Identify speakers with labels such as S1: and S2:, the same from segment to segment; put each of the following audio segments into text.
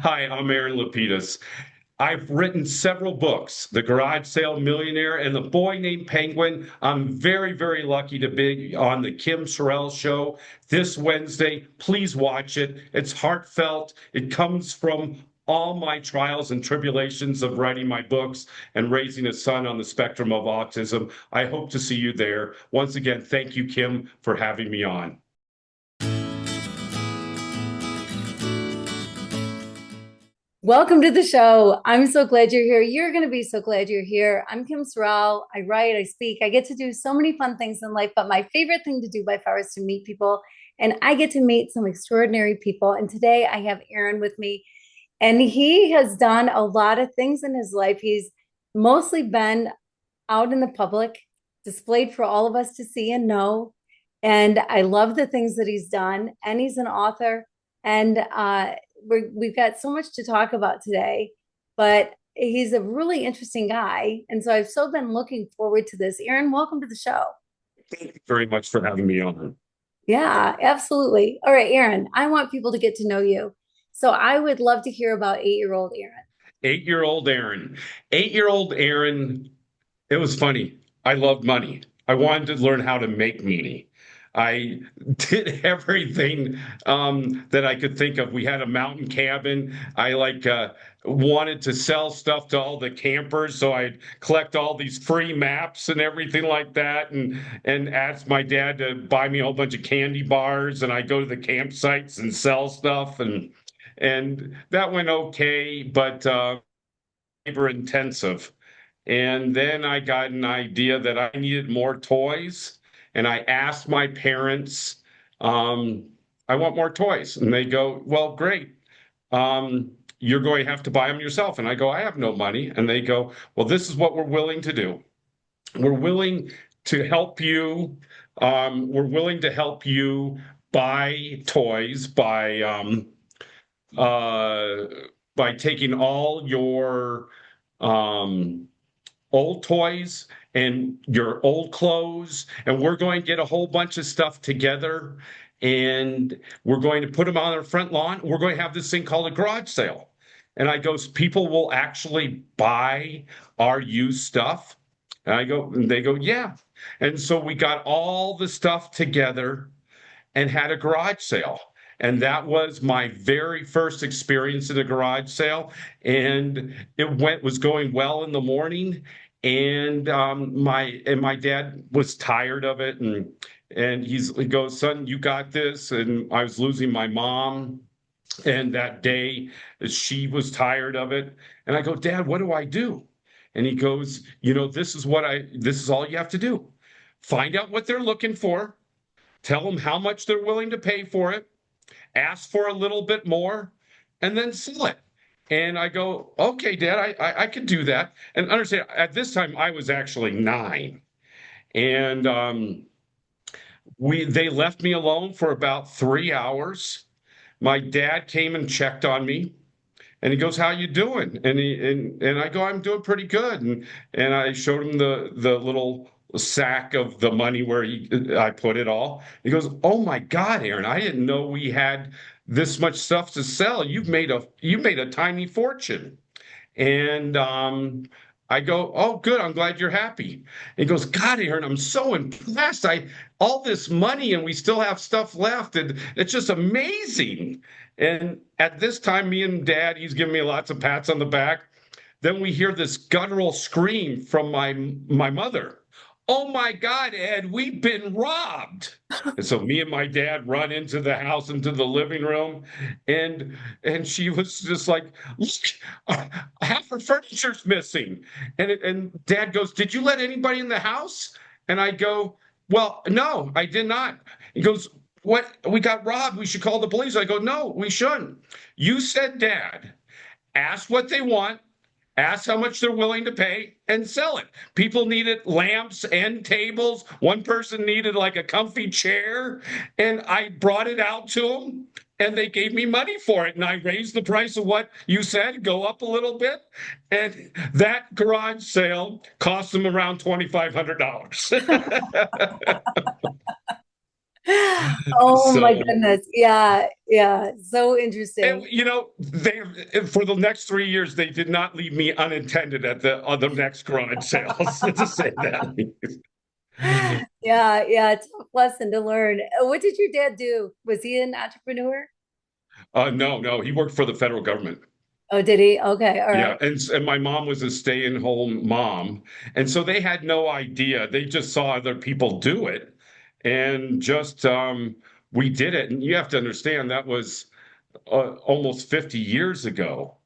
S1: Hi, I'm Aaron LaPedis. I've written several books, The Garage Sale Millionaire and The Boy Named Penguin. I'm very, very lucky to be on the Kim Sorrelle Show this Wednesday. Please watch it. It's heartfelt. It comes from all my trials and tribulations of writing my books and raising a son on the spectrum of autism. I hope to see you there. Once again, thank you, Kim, for having me on.
S2: Welcome to the show. I'm so glad you're here. You're going to be so glad you're here. I'm Kim Sorrelle. I write, I speak, I get to do so many fun things in life, but my favorite thing to do by far is to meet people. And I get to meet some extraordinary people. And today I have Aaron with me, and he has done a lot of things in his life. He's mostly been out in the public, displayed for all of us to see and know. And I love the things that he's done. And he's an author. And we've got so much to talk about today, but he's a really interesting guy. And so I've so been looking forward to this. Aaron, welcome to the show.
S1: Thank you very much for having me on.
S2: Yeah, absolutely. All right, Aaron, I want people to get to know you. So I would love to hear about 8-year-old Aaron.
S1: 8-year-old Aaron. 8-year-old Aaron, it was funny. I loved money. I wanted to learn how to make money. I did everything that I could think of. We had a mountain cabin. I wanted to sell stuff to all the campers, so I'd collect all these free maps and everything like that, and ask my dad to buy me a whole bunch of candy bars, and I go to the campsites and sell stuff, and that went okay, but labor intensive. And then I got an idea that I needed more toys. And I asked my parents, um, I want more toys. And they go, well, great. You're going to have to buy them yourself. And I go, I have no money. And they go, well, this is what we're willing to do. We're willing to help you. We're willing to help you buy toys uh, by taking all your um, old toys and your old clothes, and we're going to get a whole bunch of stuff together, and we're going to put them on our front lawn. We're going to have this thing called a garage sale. And I go, people will actually buy our used stuff. And they go, yeah. And so we got all the stuff together and had a garage sale. And that was my very first experience at a garage sale. And was going well in the morning. And my dad was tired of it. And he goes, son, you got this. And I was losing my mom. And that day she was tired of it. And I go, Dad, what do I do? And he goes, this is all you have to do. Find out what they're looking for, tell them how much they're willing to pay for it, ask for a little bit more, and then sell it. And I go, okay, Dad, I could do that. And understand, at this time, I was actually 9. And they left me alone for about 3 hours. My dad came and checked on me. And he goes, "How you doing?" And I go, "I'm doing pretty good." And I showed him the little sack of the money where I put it all. He goes, "Oh my God, Aaron, I didn't know we had this much stuff to sell. You made a tiny fortune." And I go, "Oh, good. I'm glad you're happy." He goes, "God, Aaron, I'm so impressed. I all this money and we still have stuff left, and it's just amazing." And at this time, me and Dad, he's giving me lots of pats on the back. Then we hear this guttural scream from my mother. "Oh my God, Ed, we've been robbed." And so me and my dad run into the house, into the living room, and she was just like, "Look, half her furniture's missing." And Dad goes, "Did you let anybody in the house?" And I go, "Well, no, I did not." He goes, "What? We got robbed. We should call the police." I go, "No, we shouldn't. You said, Dad, ask what they want, ask how much they're willing to pay, and sell it." People needed lamps and tables. One person needed like a comfy chair, and I brought it out to them, and they gave me money for it. And I raised the price of what you said, go up a little bit. And that garage sale cost them around $2,500.
S2: Oh my
S1: So,
S2: goodness. Yeah, yeah. So
S1: and,
S2: interesting.
S1: they for the next 3 years they did not leave me unattended at the next garage sales to say that.
S2: Yeah, yeah, tough lesson to learn. What did your dad do? Was he an entrepreneur?
S1: No, no, he worked for the federal government.
S2: Oh, did he? Okay, all
S1: Yeah,
S2: right.
S1: and my mom was a stay-at-home mom, and so they had no idea. They just saw other people do it, and just we did it. And you have to understand that was almost 50 years ago,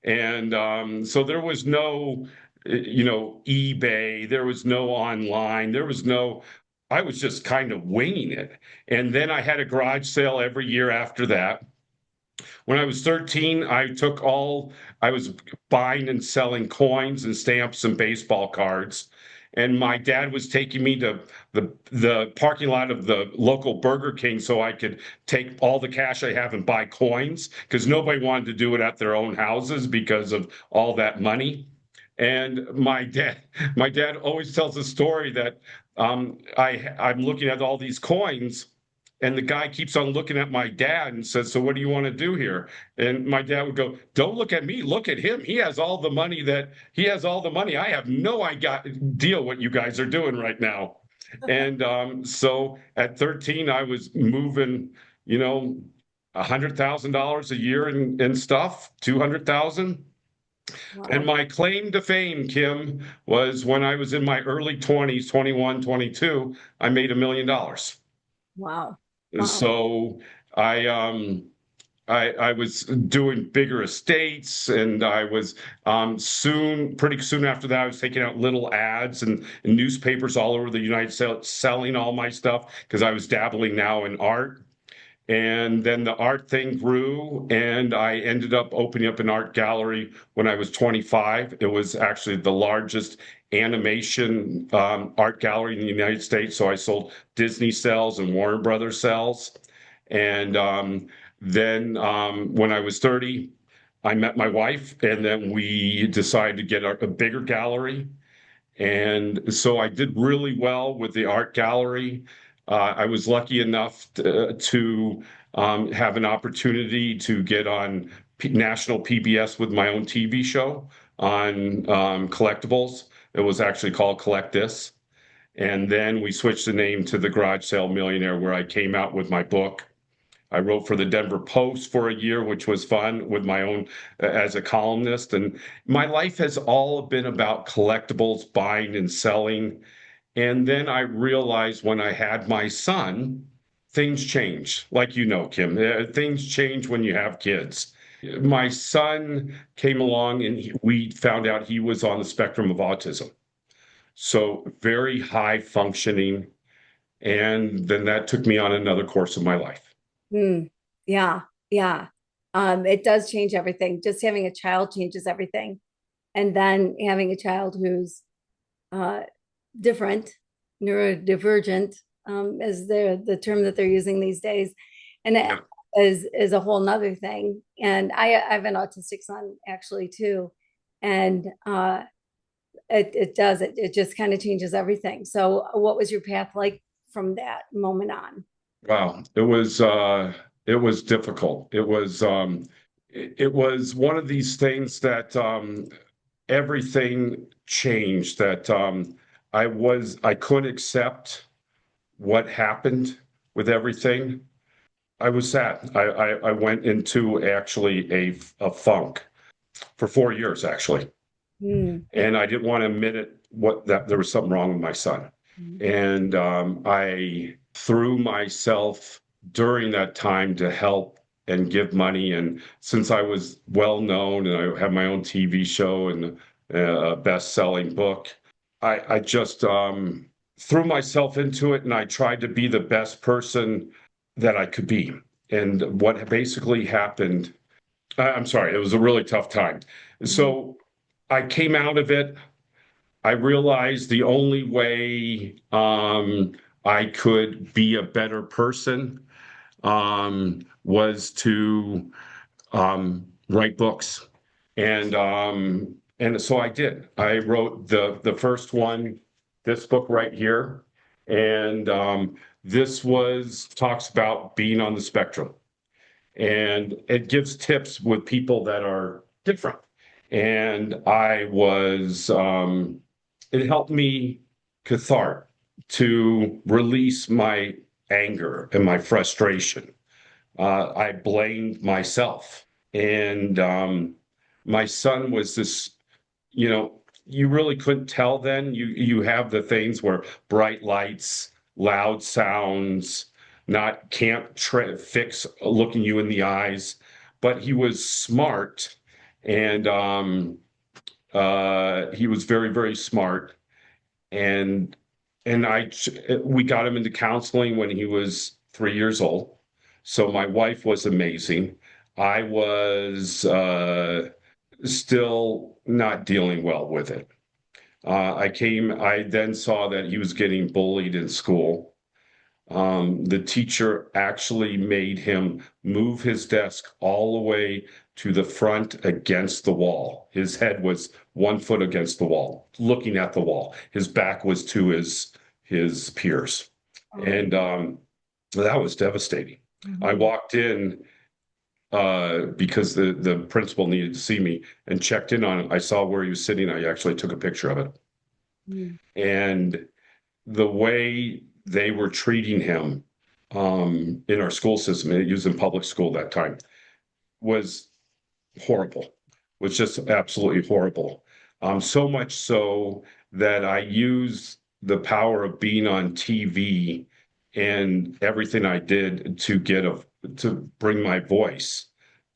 S1: and so there was no, eBay. There was no online. There was no. I was just kind of winging it, and then I had a garage sale every year after that. When I was 13, I was buying and selling coins and stamps and baseball cards. And my dad was taking me to the parking lot of the local Burger King so I could take all the cash I have and buy coins because nobody wanted to do it at their own houses because of all that money. And my dad always tells a story that I'm looking at all these coins and the guy keeps on looking at my dad and says, "So what do you want to do here?" And my dad would go, "Don't look at me. Look at him. He has all the money that he has all the money. I have no idea what you guys are doing right now." And so at 13, I was moving, you know, $100,000 a year in stuff, 200,000. And
S2: Wow.
S1: my claim to fame, Kim, was when I was in my early 20s, 21, 22, I made $1 million.
S2: Wow. Wow.
S1: So I I was doing bigger estates, and I was pretty soon after that, I was taking out little ads in newspapers all over the United States, selling all my stuff because I was dabbling now in art. And then the art thing grew, and I ended up opening up an art gallery when I was 25. It was actually the largest animation art gallery in the United States. So I sold Disney cells and Warner Brothers cells. And then when I was 30, I met my wife, and then we decided to get a bigger gallery. And so I did really well with the art gallery. I was lucky enough to have an opportunity to get on national PBS with my own TV show on collectibles. It was actually called Collect This. And then we switched the name to The Garage Sale Millionaire, where I came out with my book. I wrote for the Denver Post for a year, which was fun with my own as a columnist. And my life has all been about collectibles, buying and selling. And then I realized when I had my son, things change. Like you know, Kim, things change when you have kids. My son came along and we found out he was on the spectrum of autism. So very high functioning. And then that took me on another course of my life.
S2: Hmm. Yeah, yeah. It does change everything. Just having a child changes everything. And then having a child who's uh, different, neurodivergent, is the term that they're using these days, and it
S1: Yeah.
S2: is a whole nother thing. And I have an autistic son actually too, and it just kind of changes everything. So, what was your path like from that moment on?
S1: Wow, it was difficult. It was one of these things that everything changed that I couldn't accept what happened with everything. I was sad. I went into actually a funk for 4 years actually,
S2: Hmm.
S1: and I didn't want to admit it what that there was something wrong with my son. And I threw myself during that time to help and give money. And since I was well known and I had my own TV show and a best-selling book, I just threw myself into it and I tried to be the best person that I could be. And what basically happened, I'm sorry, it was a really tough time.
S2: Mhm.
S1: So I came out of it. I realized the only way I could be a better person was to write books, and so I did. I wrote the first one, this book right here, and This was talks about being on the spectrum, and it gives tips with people that are different. And it helped me cathartic to release my anger and my frustration. I blamed myself. And my son was this, you really couldn't tell then. You have the things where bright lights, loud sounds, not can't fix looking you in the eyes, but he was smart, and he was very, very smart. And and we got him into counseling when he was 3 years old. So my wife was amazing. I was still not dealing well with it. I then saw that he was getting bullied in school. The teacher actually made him move his desk all the way to the front against the wall. His head was 1 foot against the wall, looking at the wall. His back was to his peers. And that was devastating. I walked in because the principal needed to see me and checked in on him. I saw where he was sitting. I actually took a picture of it. And the way they were treating him in our school system, he was in public school that time, was horrible, was just absolutely horrible. So much so that I use the power of being on TV and everything I did to bring my voice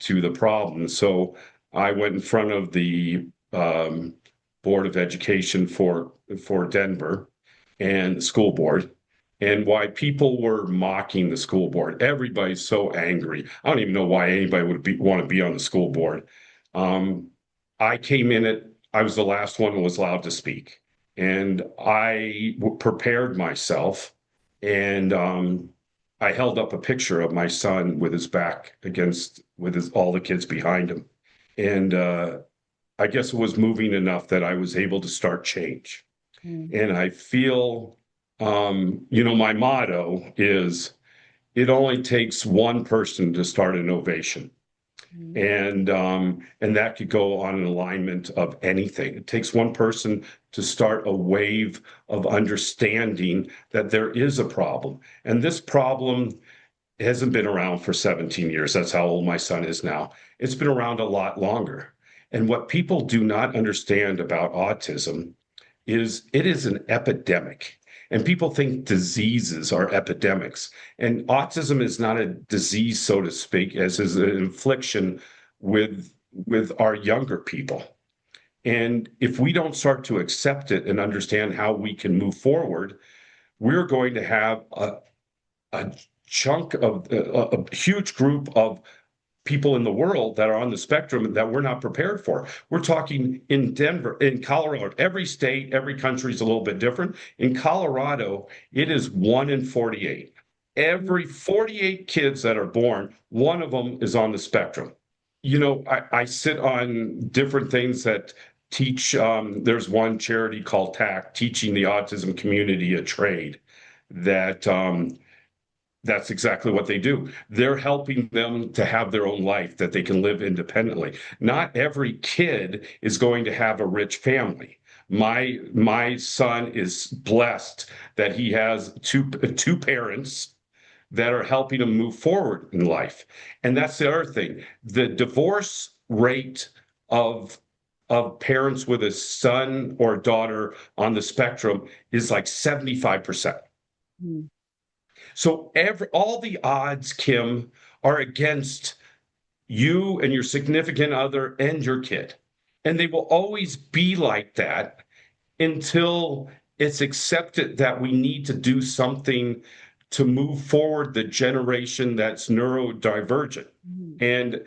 S1: to the problem. So I went in front of the Board of Education for Denver and the school board, and why people were mocking the school board. Everybody's so angry. I don't even know why anybody want to be on the school board. I came in it. I was the last one who was allowed to speak, and I prepared myself, and I held up a picture of my son with his back against all the kids behind him, and I guess it was moving enough that I was able to start change. And I feel, my motto is it only takes one person to start an innovation. And that could go on an alignment of anything. It takes one person to start a wave of understanding that there is a problem. And this problem hasn't been around for 17 years. That's how old my son is now. It's been around a lot longer. And what people do not understand about autism is it is an epidemic. And people think diseases are epidemics. And autism is not a disease, so to speak, as is an infliction with our younger people. And if we don't start to accept it and understand how we can move forward, we're going to have a chunk of a huge group of people in the world that are on the spectrum that we're not prepared for. We're talking in Denver, in Colorado, every state, every country is a little bit different. In Colorado, it is 1 in 48. Every 48 kids that are born, one of them is on the spectrum. I sit on different things that teach. There's one charity called TAC, Teaching the Autism Community a Trade, that's exactly what they do. They're helping them to have their own life, that they can live independently. Not every kid is going to have a rich family. My son is blessed that he has two parents that are helping him move forward in life. And that's the other thing. The divorce rate of parents with a son or daughter on the spectrum is like 75%. So all the odds, Kim, are against you and your significant other and your kid. And they will always be like that until it's accepted that we need to do something to move forward the generation that's neurodivergent. And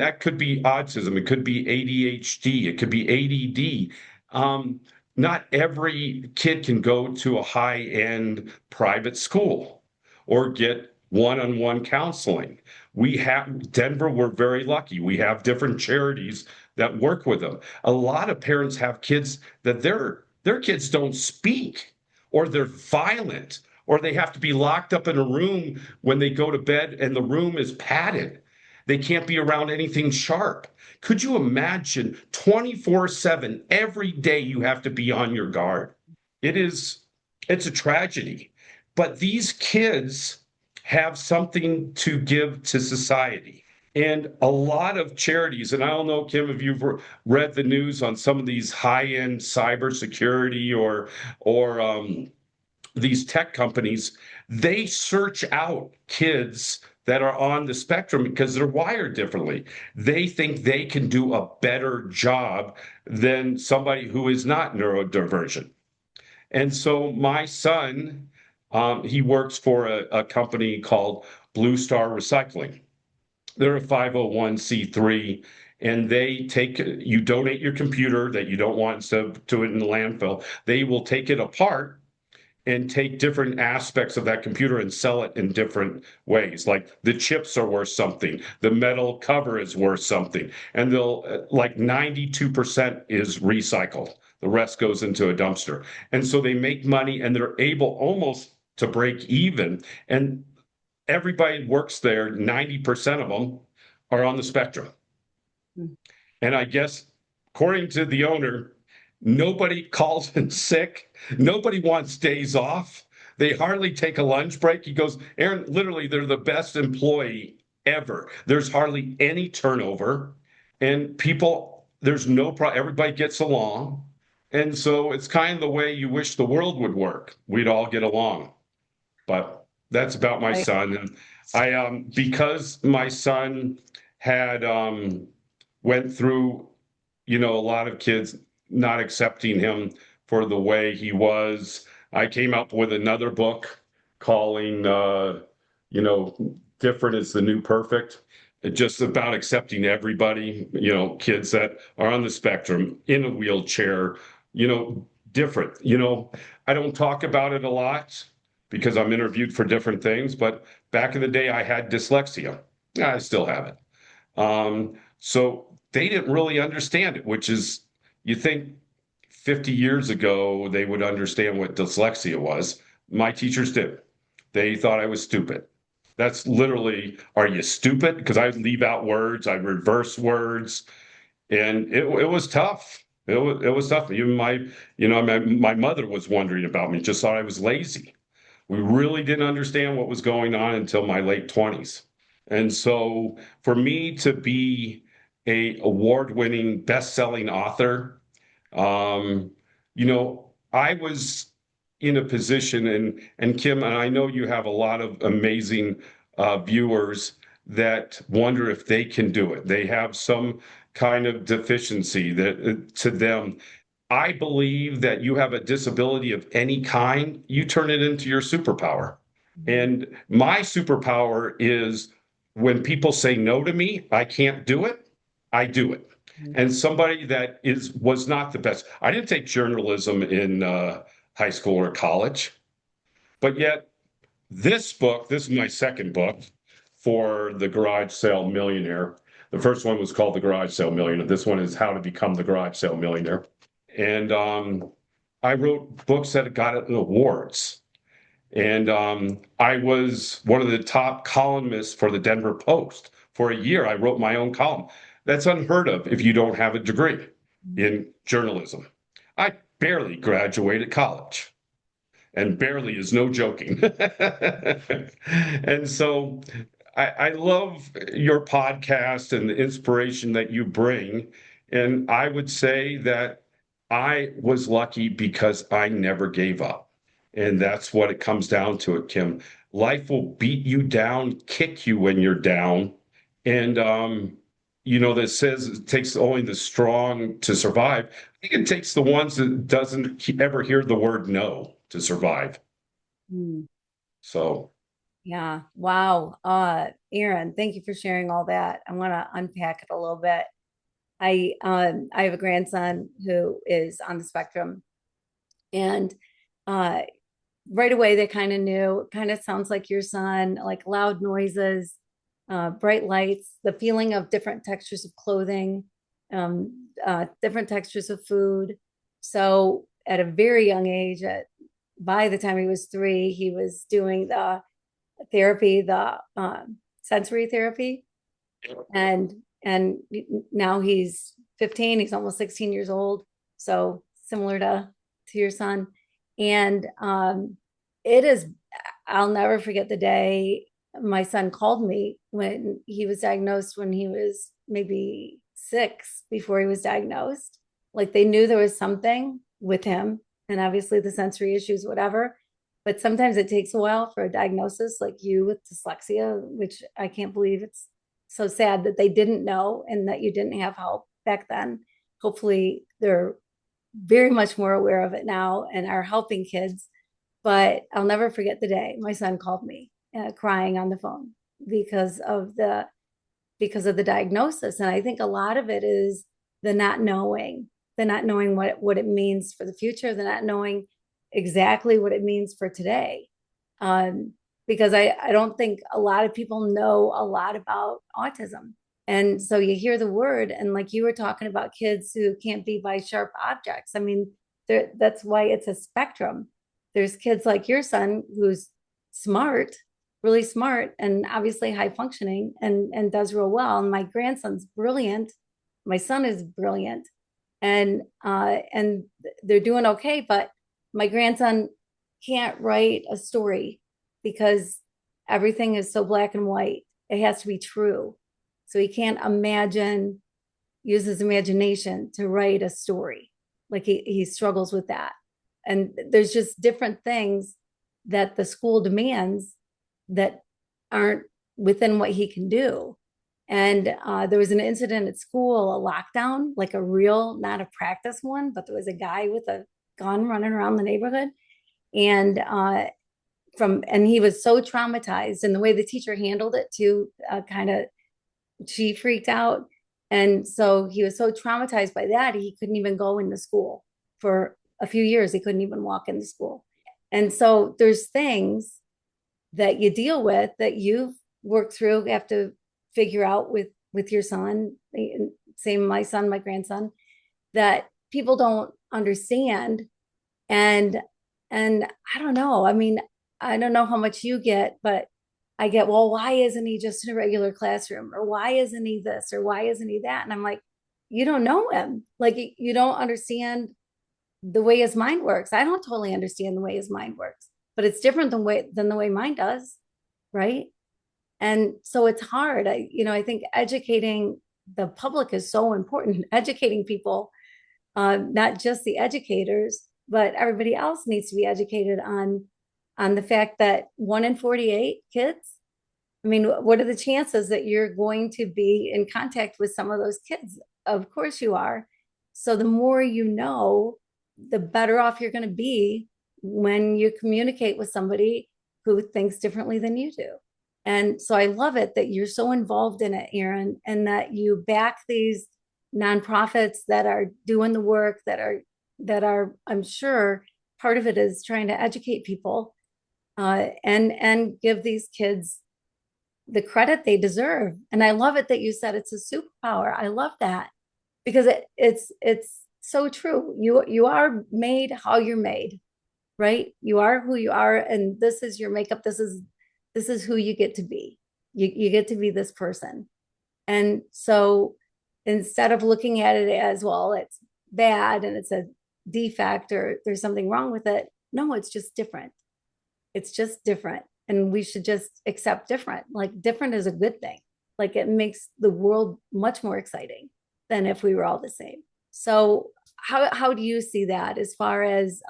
S1: that could be autism, it could be ADHD, it could be ADD. Not every kid can go to a high-end private school or get one-on-one counseling. Denver, we're very lucky. We have different charities that work with them. A lot of parents have kids that their kids don't speak, or they're violent, or they have to be locked up in a room when they go to bed and the room is padded. They can't be around anything sharp. Could you imagine 24/7 every day you have to be on your guard? It is, it's a tragedy. But these kids have something to give to society. And a lot of charities, and I don't know, Kim, if you've read the news on some of these high-end cybersecurity or these tech companies, they search out kids that are on the spectrum because they're wired differently. They think they can do a better job than somebody who is not neurodivergent. And so my son, he works for a company called Blue Star Recycling. They're a 501(c)(3), and they take, you donate your computer that you don't want to it in the landfill. They will take it apart and take different aspects of that computer and sell it in different ways. Like the chips are worth something, the metal cover is worth something, and they'll like 92% is recycled. The rest goes into a dumpster. And so they make money and they're able almost to break even. And everybody works there, 90% of them are on the spectrum. And I guess, according to the owner, nobody calls in sick. Nobody wants days off. They hardly take a lunch break. He goes, Aaron, literally, they're the best employee ever. There's hardly any turnover. And people, there's no problem. Everybody gets along. And so it's kind of the way you wish the world would work. We'd all get along. But that's about my
S2: Right.
S1: son. And because my son had went through, a lot of kids not accepting him for the way he was. I came up with another book calling, Different is the New Perfect. Just about accepting everybody, kids that are on the spectrum, in a wheelchair, different. I don't talk about it a lot because I'm interviewed for different things, but back in the day, I had dyslexia. I still have it. So they didn't really understand it, which is, you think 50 years ago they would understand what dyslexia was. My teachers did. They thought I was stupid. That's literally, are you stupid? Because I leave out words, I reverse words, and it was tough. It was tough. Even my mother was wondering about me, just thought I was lazy. We really didn't understand what was going on until my late 20s. And so for me to be a award-winning, best-selling author, I was in a position, and Kim, and I know you have a lot of amazing viewers that wonder if they can do it. They have some kind of deficiency that to them. I believe that you have a disability of any kind, you turn it into your superpower. And my superpower is when people say no to me, I can't do it, I do it. And somebody that was not the best. I didn't take journalism in high school or college, but yet this is my second book for the Garage Sale Millionaire. The first one was called The Garage Sale Millionaire. This one is How to Become the Garage Sale Millionaire. And I wrote books that got awards. And I was one of the top columnists for the Denver Post. For a year, I wrote my own column. That's unheard of if you don't have a degree in journalism. I barely graduated college, and barely is no joking. And so I love your podcast and the inspiration that you bring. And I would say that I was lucky because I never gave up. And that's what it comes down to it, Kim. Life will beat you down, kick you when you're down. And, that says it takes only the strong to survive. I think it takes the ones that doesn't ever hear the word no to survive.
S2: Mm.
S1: So,
S2: Yeah. Wow. Aaron, thank you for sharing all that. I want to unpack it a little bit. I have a grandson who is on the spectrum, and uh right away they kind of knew, kind of sounds like your son, like loud noises, bright lights, the feeling of different textures of clothing, different textures of food. So at a very young age, at by the time he was 3, he was doing the therapy, the sensory therapy, and now he's 15. He's almost 16 years old, so similar to your son. And it is. I'll never forget the day my son called me when he was diagnosed when he was maybe 6 before he was diagnosed. Like they knew there was something with him, and obviously the sensory issues, whatever. But sometimes it takes a while for a diagnosis, like you with dyslexia, which I can't believe. It's so sad that they didn't know and that you didn't have help back then. Hopefully, they're very much more aware of it now and are helping kids. But I'll never forget the day my son called me crying on the phone because of the diagnosis. And I think a lot of it is the not knowing, what it means for the future, the not knowing exactly what it means for today. Um, because I don't think a lot of people know a lot about autism. And so you hear the word, and like you were talking about kids who can't be by sharp objects. I mean, that's why it's a spectrum. There's kids like your son who's smart, really smart, and obviously high functioning and does real well. And my grandson's brilliant. My son is brilliant, and they're doing okay. But my grandson can't write a story because everything is so black and white. It has to be true. So he can't use his imagination to write a story. Like he struggles with that. And there's just different things that the school demands that aren't within what he can do. And there was an incident at school, a lockdown, like a real, not a practice one, but there was a guy with a gun running around the neighborhood. And and he was so traumatized, and the way the teacher handled it too, kind of, she freaked out. And so he was so traumatized by that, he couldn't even go into school for a few years. He couldn't even walk into school. And so there's things that you deal with that you've worked through, have to figure out with your son, same my son, my grandson, that people don't understand. And I don't know. I mean, I don't know how much you get, but I get, well, why isn't he just in a regular classroom? Or why isn't he this? Or why isn't he that? And I'm like, you don't know him. Like you don't understand the way his mind works. I don't totally understand the way his mind works, but it's different than the way mine does, right? And so it's hard. I think educating the public is so important. Educating people, not just the educators, but everybody else needs to be educated on the fact that 1 in 48 kids. I mean, what are the chances that you're going to be in contact with some of those kids? Of course you are. So the more you know, the better off you're going to be when you communicate with somebody who thinks differently than you do. And so I love it that you're so involved in it, Aaron, and that you back these nonprofits that are doing the work, that are, I'm sure part of it is trying to educate people, and give these kids the credit they deserve. And I love it that you said it's a superpower. I love that because it's so true. You are made how you're made, right? You are who you are, and this is your makeup. This is who you get to be. You get to be this person. And so instead of looking at it as, well, it's bad and it's a defect or there's something wrong with it, no, it's just different. It's just different. And we should just accept different. Like different is a good thing. Like it makes the world much more exciting than if we were all the same. So how do you see that as far as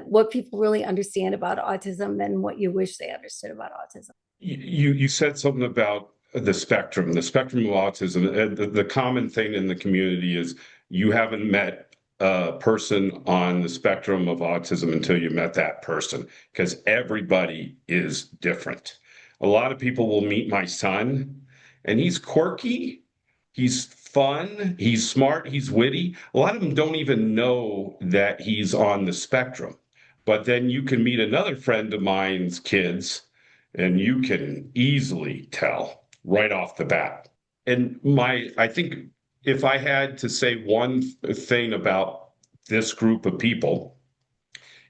S2: what people really understand about autism and what you wish they understood about autism?
S1: You said something about the spectrum of autism. The common thing in the community is you haven't met a person on the spectrum of autism until you met that person, because everybody is different. A lot of people will meet my son, and he's quirky, he's fun, he's smart, he's witty. A lot of them don't even know that he's on the spectrum. But then you can meet another friend of mine's kids and you can easily tell right off the bat. And I think if I had to say one thing about this group of people,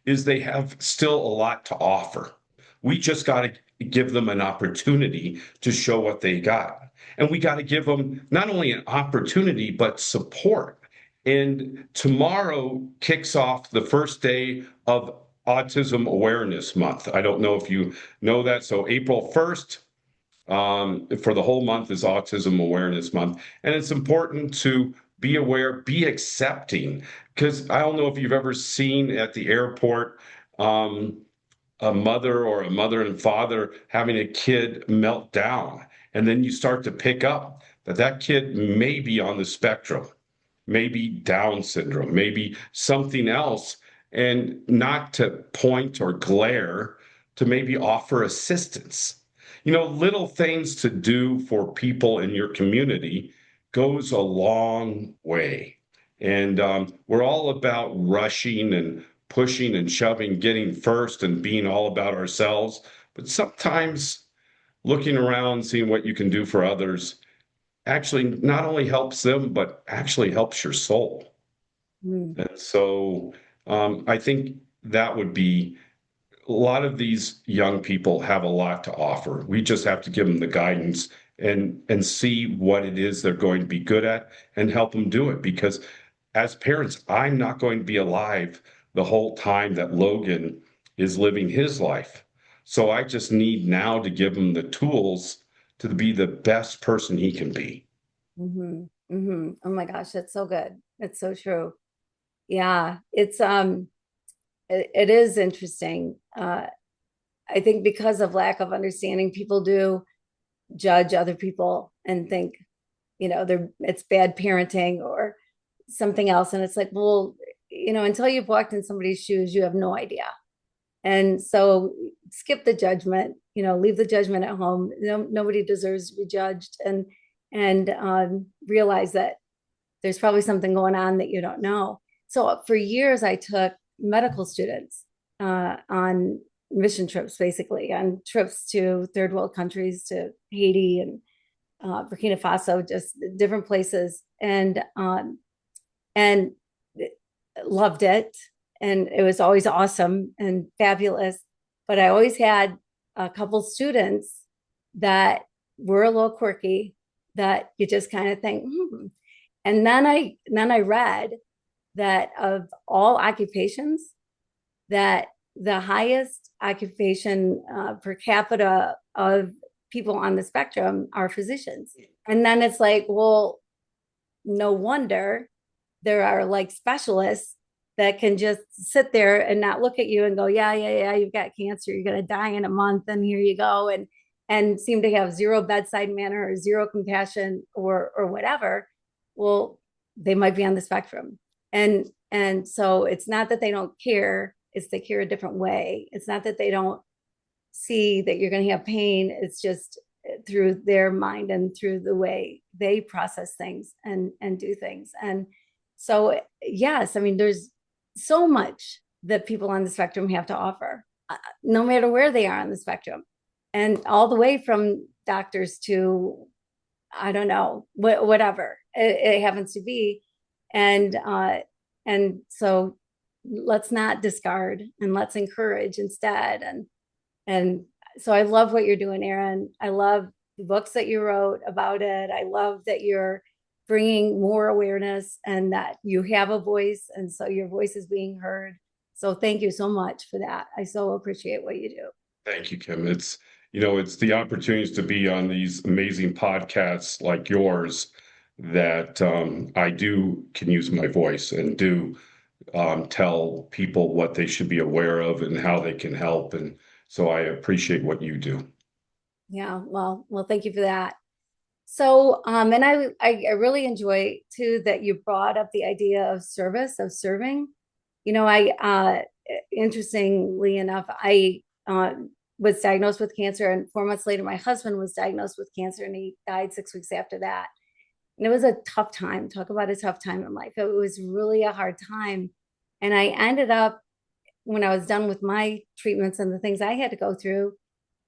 S1: is they have still a lot to offer. We just got to give them an opportunity to show what they got. And we got to give them not only an opportunity, but support. And tomorrow kicks off the first day of Autism Awareness Month. I don't know if you know that. So April 1st, for the whole month is Autism Awareness Month. And it's important to be aware, be accepting, because I don't know if you've ever seen at the airport a mother or a mother and father having a kid melt down. And then you start to pick up that that kid may be on the spectrum, maybe Down syndrome, maybe something else, and not to point or glare, to maybe offer assistance. Little things to do for people in your community goes a long way. And we're all about rushing and pushing and shoving, getting first and being all about ourselves. But sometimes looking around, seeing what you can do for others actually not only helps them, but actually helps your soul.
S2: Mm.
S1: And so I think that would be a lot of these young people have a lot to offer. We just have to give them the guidance and see what it is they're going to be good at and help them do it. Because as parents, I'm not going to be alive the whole time that Logan is living his life. So I just need now to give him the tools to be the best person he can be.
S2: Hmm. Hmm. Oh my gosh, that's so good. That's so true. Yeah, it is interesting. I think because of lack of understanding, people do judge other people and think, it's bad parenting or something else. And it's like, well, until you've walked in somebody's shoes, you have no idea. And so skip the judgment, leave the judgment at home. Nobody deserves to be judged, and realize that there's probably something going on that you don't know. So for years, I took medical students on mission trips, basically on trips to third world countries, to Haiti and Burkina Faso, just different places, and loved it. And it was always awesome and fabulous. But I always had a couple students that were a little quirky, that you just kind of think, hmm. And then I read that of all occupations, that the highest occupation per capita of people on the spectrum are physicians. And then it's like, well, no wonder there are like specialists that can just sit there and not look at you and go, yeah, yeah, yeah, you've got cancer, you're going to die in a month, and here you go, and seem to have zero bedside manner or zero compassion or whatever. Well, they might be on the spectrum. And so it's not that they don't care, it's they care a different way. It's not that they don't see that you're going to have pain, it's just through their mind and through the way they process things and do things. And so yes, I mean, there's so much that people on the spectrum have to offer, no matter where they are on the spectrum, and all the way from doctors to, I don't know, whatever it happens to be. And so let's not discard, and let's encourage instead. And so I love what you're doing, Aaron. I love the books that you wrote about it. I love that you're bringing more awareness and that you have a voice, and so your voice is being heard. So thank you so much for that. I so appreciate what you do.
S1: Thank you, Kim. It's the opportunities to be on these amazing podcasts like yours that I do can use my voice and do tell people what they should be aware of and how they can help. And so I appreciate what you do.
S2: Yeah, well, thank you for that. So, and I really enjoy too that you brought up the idea of service, of serving. Interestingly enough, I was diagnosed with cancer, and 4 months later, my husband was diagnosed with cancer, and he died 6 weeks after that. And it was a tough time. Talk about a tough time in life. It was really a hard time. And I ended up, when I was done with my treatments and the things I had to go through,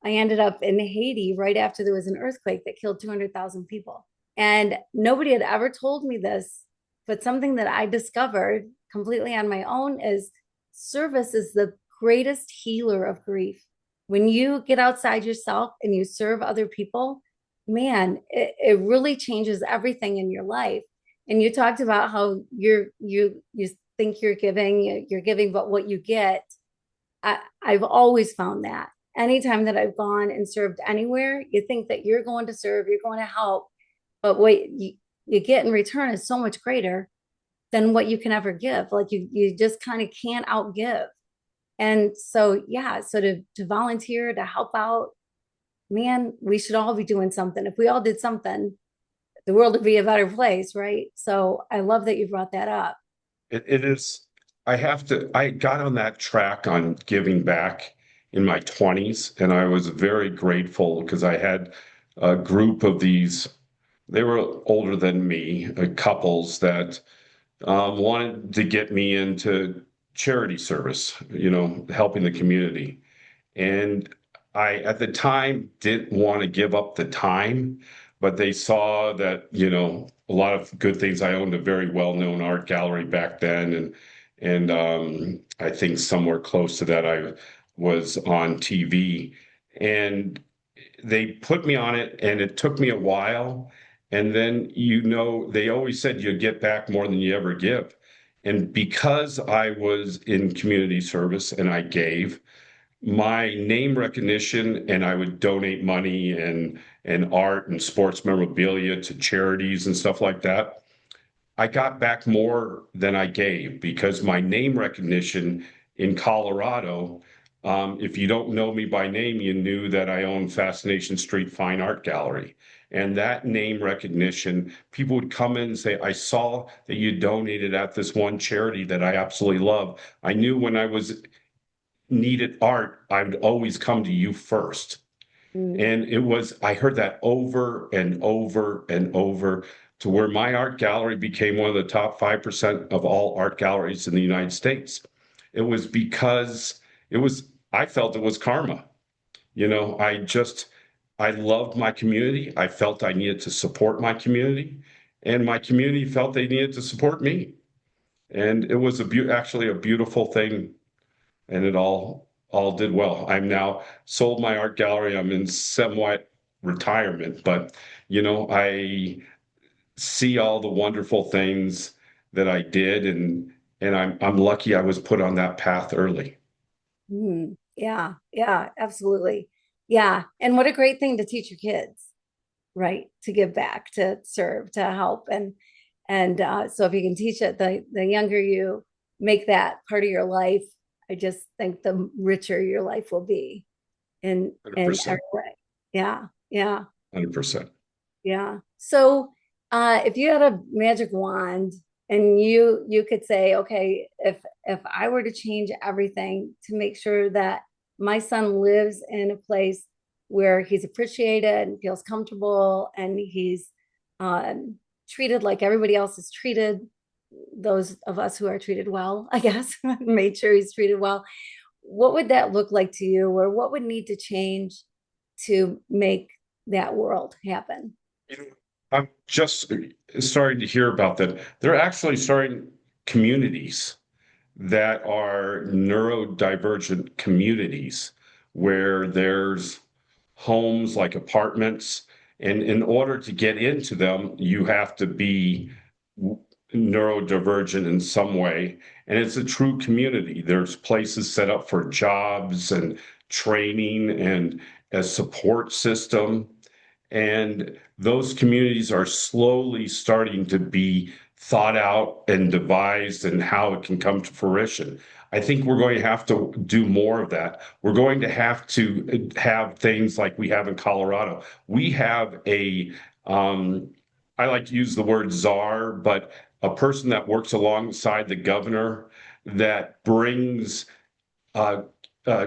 S2: I ended up in Haiti right after there was an earthquake that killed 200,000 people. And nobody had ever told me this, but something that I discovered completely on my own is service is the greatest healer of grief. When you get outside yourself and you serve other people, man, it really changes everything in your life. And you talked about how you think you're giving, but what you get. I've always found that anytime that I've gone and served anywhere, you think that you're going to serve, you're going to help, but what you get in return is so much greater than what you can ever give. Like you just kind of can't outgive. And so yeah, so to volunteer, to help out, man, we should all be doing something. If we all did something, the world would be a better place, right? So I love that you brought that up.
S1: It is, I got on that track on giving back in my 20s, and I was very grateful because I had a group of these, they were older than me, couples that wanted to get me into charity service, helping the community. And I, at the time, didn't want to give up the time, but they saw that, a lot of good things. I owned a very well-known art gallery back then, and I think somewhere close to that, I was on TV, and they put me on it, and it took me a while. And then, they always said you get back more than you ever give. And because I was in community service and I gave, my name recognition, and I would donate money and art and sports memorabilia to charities and stuff like that. I got back more than I gave because my name recognition in Colorado, if you don't know me by name, you knew that I own Fascination Street Fine Art Gallery. And that name recognition, people would come in and say, I saw that you donated at this one charity that I absolutely love. I knew when I was needed art, I would always come to you first.
S2: Mm.
S1: And I heard that over and over and over to where my art gallery became one of the top 5% of all art galleries in the United States. It was because I felt it was karma. I loved my community. I felt I needed to support my community, and my community felt they needed to support me. And it was actually a beautiful thing, and it all did well. I'm now sold my art gallery. I'm in somewhat retirement, but I see all the wonderful things that I did, and I'm lucky I was put on that path early.
S2: Mm. Yeah, yeah, absolutely. Yeah. And what a great thing to teach your kids, right? To give back, to serve, to help. And so if you can teach it, the younger you make that part of your life, I just think the richer your life will be in every
S1: 100%.
S2: way. Yeah, yeah,
S1: 100%.
S2: yeah. So if you had a magic wand and you could say, okay, if I were to change everything to make sure that my son lives in a place where he's appreciated and feels comfortable and he's um, treated like everybody else is treated, those of us who are treated well, I guess, made sure he's treated well. What would that look like to you, or what would need to change to make that world happen?
S1: You know, I'm just starting to hear about that. They're actually starting communities that are neurodivergent communities where there's homes like apartments. And in order to get into them, you have to be neurodivergent in some way. And it's a true community. There's places set up for jobs and training and a support system. And those communities are slowly starting to be thought out and devised and how it can come to fruition. I think we're going to have to do more of that. We're going to have to have things like we have in Colorado. We have I like to use the word czar, but a person that works alongside the governor that brings uh,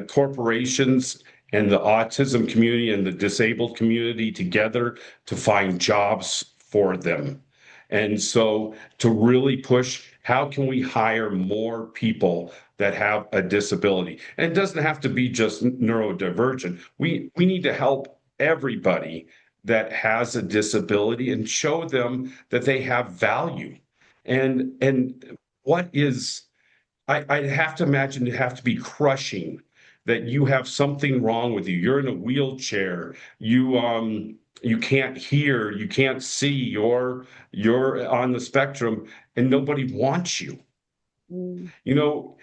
S1: corporations and the autism community and the disabled community together to find jobs for them. And so to really push, how can we hire more people that have a disability? And it doesn't have to be just neurodivergent. We need to help everybody that has a disability and show them that they have value. And what is I have to imagine it have to be crushing that you have something wrong with you. You're in a wheelchair. You can't hear, you can't see, you're on the spectrum and nobody wants you.
S2: Mm,
S1: You know,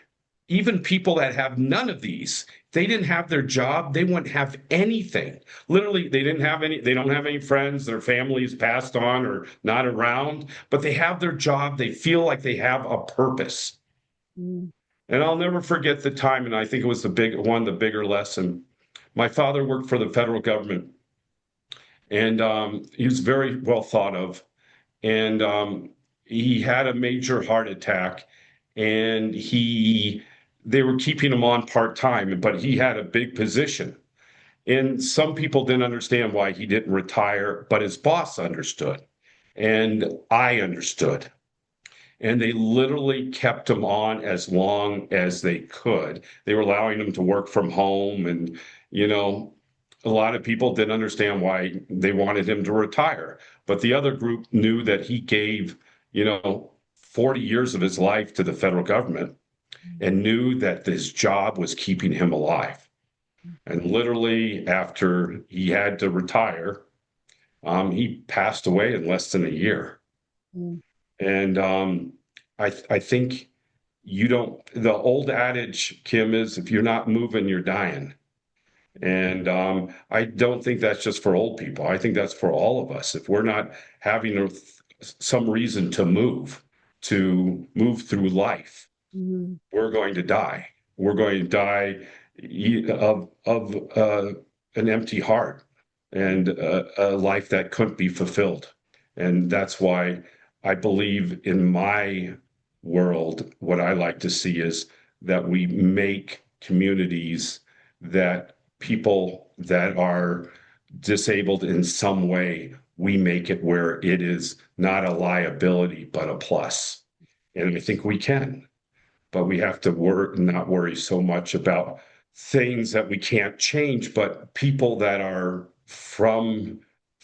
S1: even people that have none of these, they didn't have their job, they wouldn't have anything. Literally, they don't have any friends, their families passed on or not around, but they have their job, they feel like they have a purpose.
S2: mm,
S1: And I'll never forget the time, and I think it was the bigger lesson. My father worked for the federal government, and he was very well thought of. And he had a major heart attack, and they were keeping him on part time, but he had a big position. And some people didn't understand why he didn't retire, but his boss understood, and I understood. And they literally kept him on as long as they could. They were allowing him to work from home. And, you know, a lot of people didn't understand why they wanted him to retire. But the other group knew that he gave, 40 years of his life to the federal government and knew that this job was keeping him alive. And literally, after he had to retire, he passed away in less than a year.
S2: mm,
S1: And I think the old adage, Kim, is if you're not moving, you're dying. And I don't think that's just for old people. I think that's for all of us. If we're not having some reason to move through life,
S2: mm,
S1: we're going to die. We're going to die of an empty heart and a life that couldn't be fulfilled. And that's why I believe in my world, what I like to see is that we make communities that people that are disabled in some way, we make it where it is not a liability, but a plus. And I think we can, but we have to not worry so much about things that we can't change, but people that are from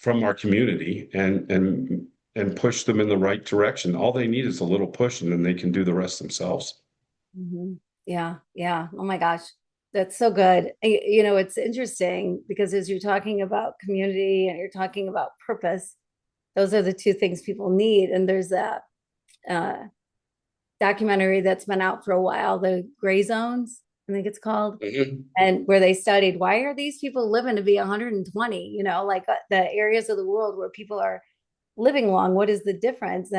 S1: our community and push them in the right direction. All they need is a little push, and then they can do the rest themselves.
S2: mhm. Yeah, yeah. Oh my gosh, that's so good. You know, it's interesting because as you're talking about community and you're talking about purpose, those are the two things people need. And there's a uh, documentary that's been out for a while, the Gray Zones, I think it's called,
S1: Mhm.
S2: and where they studied why are these people living to be 120, you know, like the areas of the world where people are living long, what is the difference?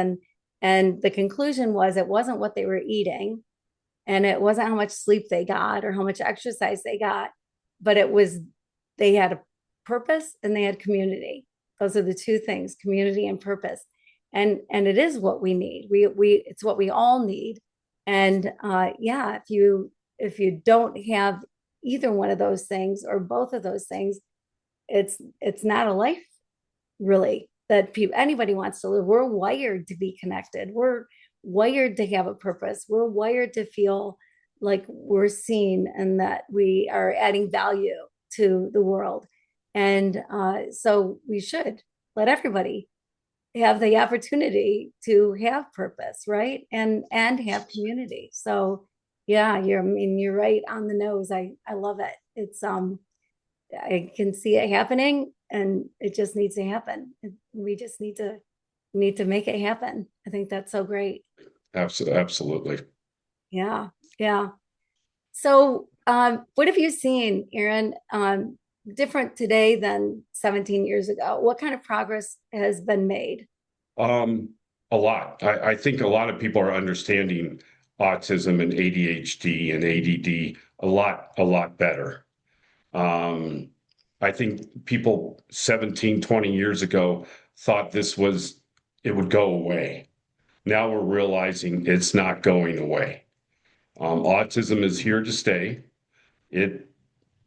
S2: And the conclusion was it wasn't what they were eating, and it wasn't how much sleep they got or how much exercise they got, but it was they had a purpose and they had community. Those are the two things, community and purpose. And it is what we need. We it's what we all need. And yeah, if you don't have either one of those things or both of those things, it's not a life really that people anybody wants to live. We're wired to be connected. We're wired to have a purpose. We're wired to feel like we're seen and that we are adding value to the world. And so we should let everybody have the opportunity to have purpose, right? And have community. So yeah, I mean you're right on the nose. I love it. It's I can see it happening and it just needs to happen. We just need to make it happen. I think that's so great.
S1: Absolutely.
S2: Yeah. Yeah. So what have you seen, Aaron, different today than 17 years ago? What kind of progress has been made?
S1: Um, a lot. I think a lot of people are understanding autism and ADHD and ADD a lot better. Um, I think people 17, 20 years ago thought it would go away. Now we're realizing it's not going away. Autism is here to stay. It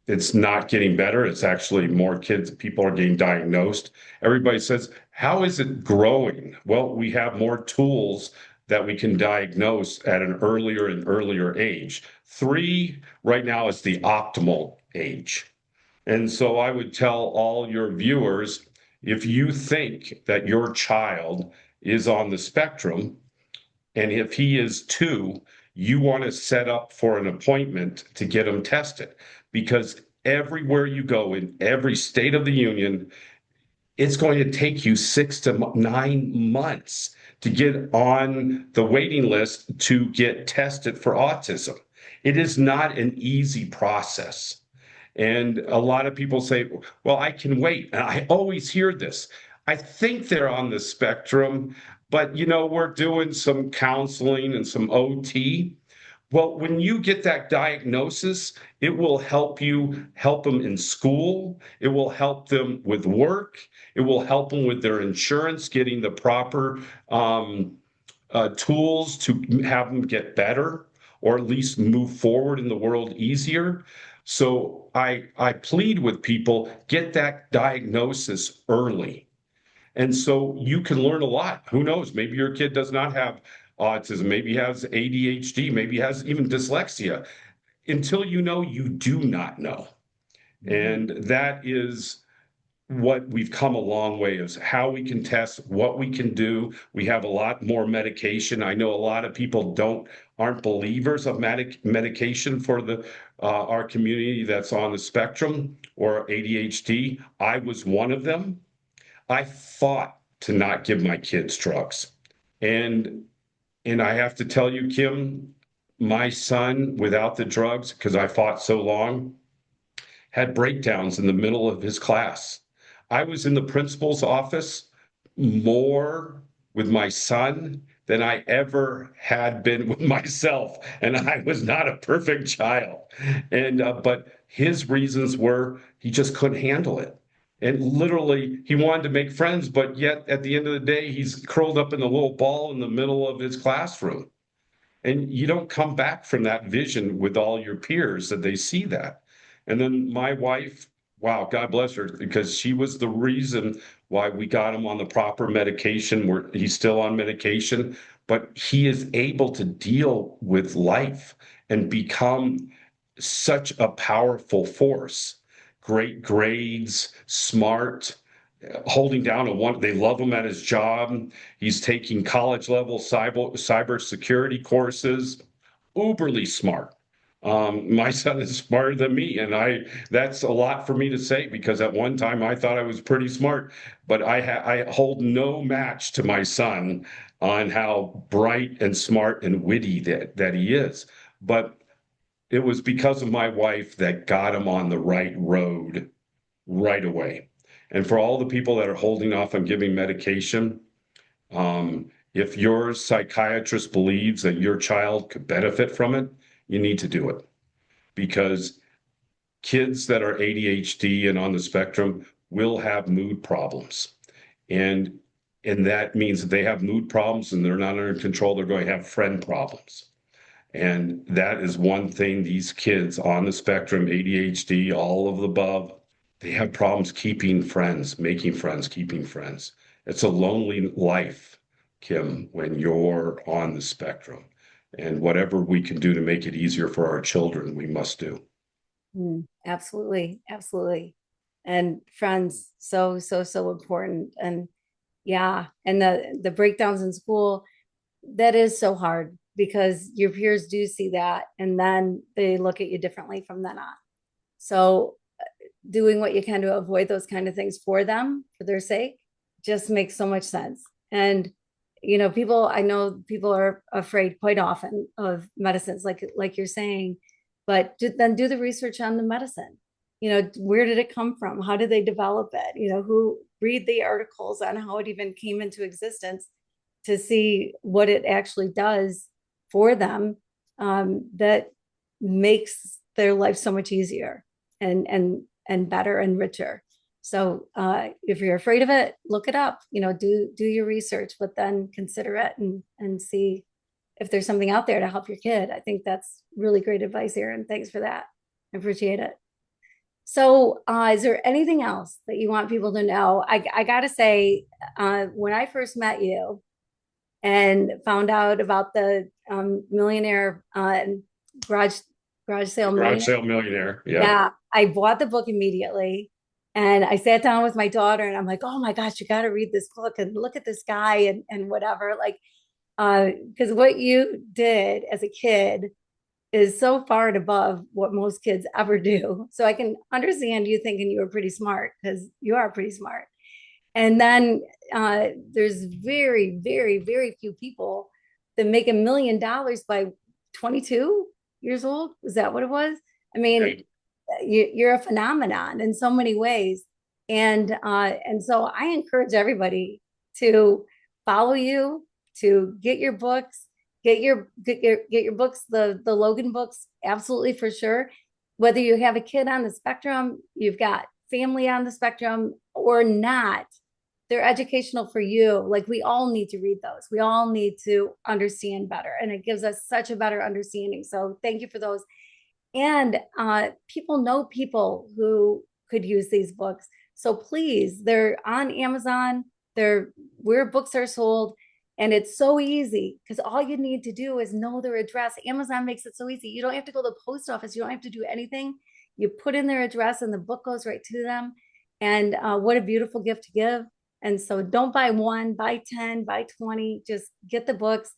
S1: it's not getting better. It's actually more people are getting diagnosed. Everybody says, how is it growing? Well, we have more tools that we can diagnose at an earlier and earlier age. 3 right now is the optimal age. And so I would tell all your viewers, if you think that your child is on the spectrum, and if he is 2, you want to set up for an appointment to get them tested, because everywhere you go in every state of the union, it's going to take you 6 to 9 months to get on the waiting list to get tested for autism. It is not an easy process. And a lot of people say, well, I can wait. And I always hear this. I think they're on the spectrum, but we're doing some counseling and some OT. Well, when you get that diagnosis, it will help you help them in school. It will help them with work. It will help them with their insurance, getting the proper tools to have them get better, or at least move forward in the world easier. So I plead with people, get that diagnosis early. And so you can learn a lot. Who knows? Maybe your kid does not have autism, maybe he has ADHD, maybe he has even dyslexia. Until you know, you do not know. And that is what we've come a long way, is how we can test, what we can do. We have a lot more medication. I know a lot of people aren't believers of medication for the our community that's on the spectrum or ADHD. I was one of them. I fought to not give my kids drugs. And I have to tell you, Kim, my son, without the drugs, because I fought so long, had breakdowns in the middle of his class. I was in the principal's office more with my son than I ever had been with myself. And I was not a perfect child. But his reasons were he just couldn't handle it. And literally, he wanted to make friends, but yet at the end of the day, he's curled up in a little ball in the middle of his classroom. And you don't come back from that vision with all your peers that they see that. And then my wife, wow, God bless her, because she was the reason why we got him on the proper medication. Where he's still on medication, but he is able to deal with life and become such a powerful force. Great grades, smart, holding down they love him at his job. He's taking college level cyber security courses, uberly smart. My son is smarter than me, and that's a lot for me to say, because at one time I thought I was pretty smart, but I hold no match to my son on how bright and smart and witty that he is. But it was because of my wife that got him on the right road right away. And for all the people that are holding off on giving medication, if your psychiatrist believes that your child could benefit from it, you need to do it, because kids that are ADHD and on the spectrum will have mood problems. And that means that they have mood problems and they're not under control, they're going to have friend problems. And that is one thing these kids on the spectrum, ADHD, all of the above, they have problems keeping friends, making friends, keeping friends. It's a lonely life, Kim, when you're on the spectrum. And whatever we can do to make it easier for our children, we must do.
S2: Absolutely. Absolutely. And friends, so, so, so important. And yeah, and the breakdowns in school, that is so hard, because your peers do see that and then they look at you differently from then on. So doing what you can to avoid those kind of things for them, for their sake, just makes so much sense. And I know people are afraid quite often of medicines, like you're saying, but then do the research on the medicine. Where did it come from? How did they develop it? Who read the articles on how it even came into existence, to see what it actually does for them, that makes their life so much easier and better and richer. So if you're afraid of it, look it up. Do your research, but then consider it and see if there's something out there to help your kid. I think that's really great advice here, and thanks for that. I appreciate it. So, is there anything else that you want people to know? I got to say, when I first met you and found out about the millionaire garage garage sale
S1: Garage
S2: millionaire,
S1: sale millionaire. Yeah.
S2: yeah, I bought the book immediately. And I sat down with my daughter and I'm like, oh my gosh, you got to read this book and look at this guy and whatever. Like, Because what you did as a kid is so far and above what most kids ever do. So I can understand you thinking you were pretty smart because you are pretty smart. And then there's very, very, very few people that make $1 million by 22 years old. Is that what it was? I mean,
S1: Right.
S2: you're a phenomenon in so many ways, and so I encourage everybody to follow you, to get your books, get your books, the Logan books, absolutely for sure. Whether you have a kid on the spectrum, you've got family on the spectrum or not, they're educational for you. Like we all need to read those. We all need to understand better, and it gives us such a better understanding. So thank you for those. And people know people who could use these books. So please, they're on Amazon. They're where books are sold. And it's so easy because all you need to do is know their address. Amazon makes it so easy. You don't have to go to the post office. You don't have to do anything. You put in their address and the book goes right to them. And what a beautiful gift to give. And so don't buy one, buy 10, buy 20, just get the books.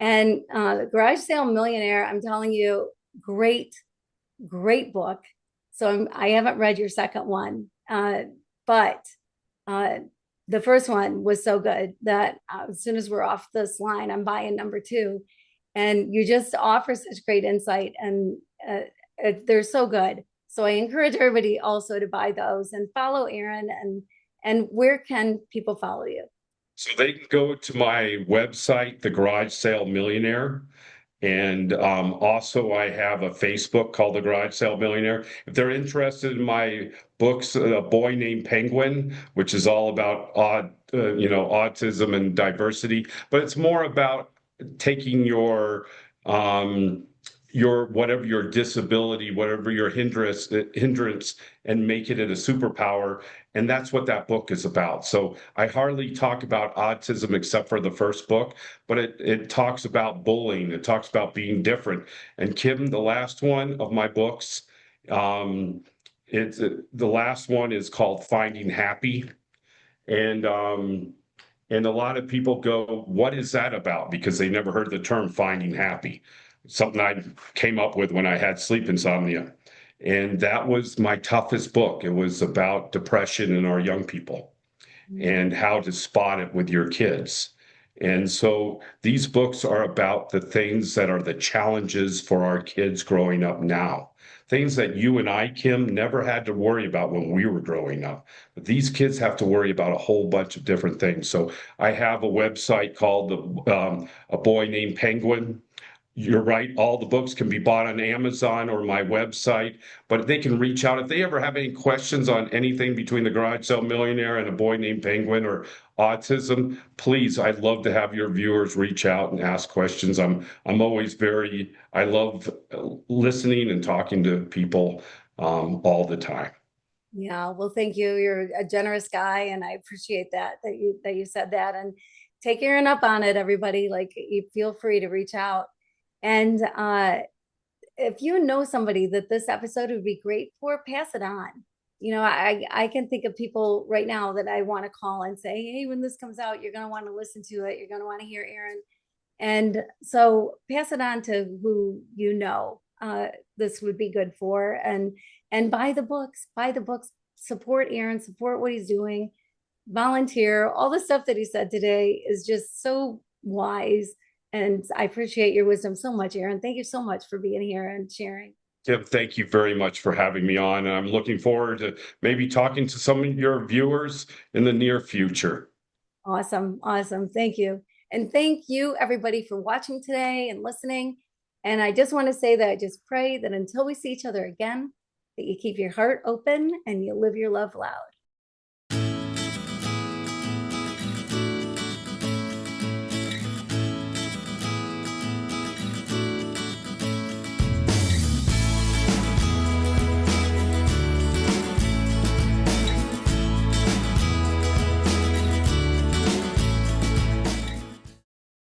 S2: And Garage Sale Millionaire, I'm telling you, great, great book. So I haven't read your second one, but uh, the first one was so good that as soon as we're off this line, I'm buying number two. And you just offer such great insight, and they're so good. So I encourage everybody also to buy those and follow Aaron. And where can people follow you?
S1: So they can go to my website, The Garage Sale Millionaire. And also, I have a Facebook called The Garage Sale Millionaire. If they're interested in my books, A Boy Named Penguin, which is all about autism and diversity, but it's more about taking your whatever your disability, whatever your hindrance, and make it a superpower. And that's what that book is about. So I hardly talk about autism except for the first book, but it talks about bullying. It talks about being different. And Kim, the last one of my books, um, it's the last one is called Finding Happy. And a lot of people go, "What is that about?" Because they never heard the term finding happy, something I came up with when I had sleep insomnia. And that was my toughest book. It was about depression in our young people and how to spot it with your kids. And so these books are about the things that are the challenges for our kids growing up now. Things that you and I, Kim, never had to worry about when we were growing up. But these kids have to worry about a whole bunch of different things. So I have a website called A Boy Named Penguin. You're right. All the books can be bought on Amazon or my website, but they can reach out if they ever have any questions on anything between the Garage Sale Millionaire and A Boy Named Penguin or autism. Please, I'd love to have your viewers reach out and ask questions. I'm always I love listening and talking to people all the time.
S2: Yeah, well, thank you. You're a generous guy, and I appreciate that you said that. And take Aaron up on it, everybody. Like, you feel free to reach out. And if you know somebody that this episode would be great for, pass it on. I can think of people right now that I want to call and say, hey, when this comes out, you're going to want to listen to it. You're going to want to hear Aaron. And so pass it on to who this would be good for, and buy the books, support Aaron, support what he's doing, volunteer. All the stuff that he said today is just so wise. And I appreciate your wisdom so much, Aaron. Thank you so much for being here and sharing.
S1: Tim, thank you very much for having me on. And I'm looking forward to maybe talking to some of your viewers in the near future.
S2: Awesome. Awesome. Thank you. And thank you, everybody, for watching today and listening. And I just want to say that I just pray that until we see each other again, that you keep your heart open and you live your love loud.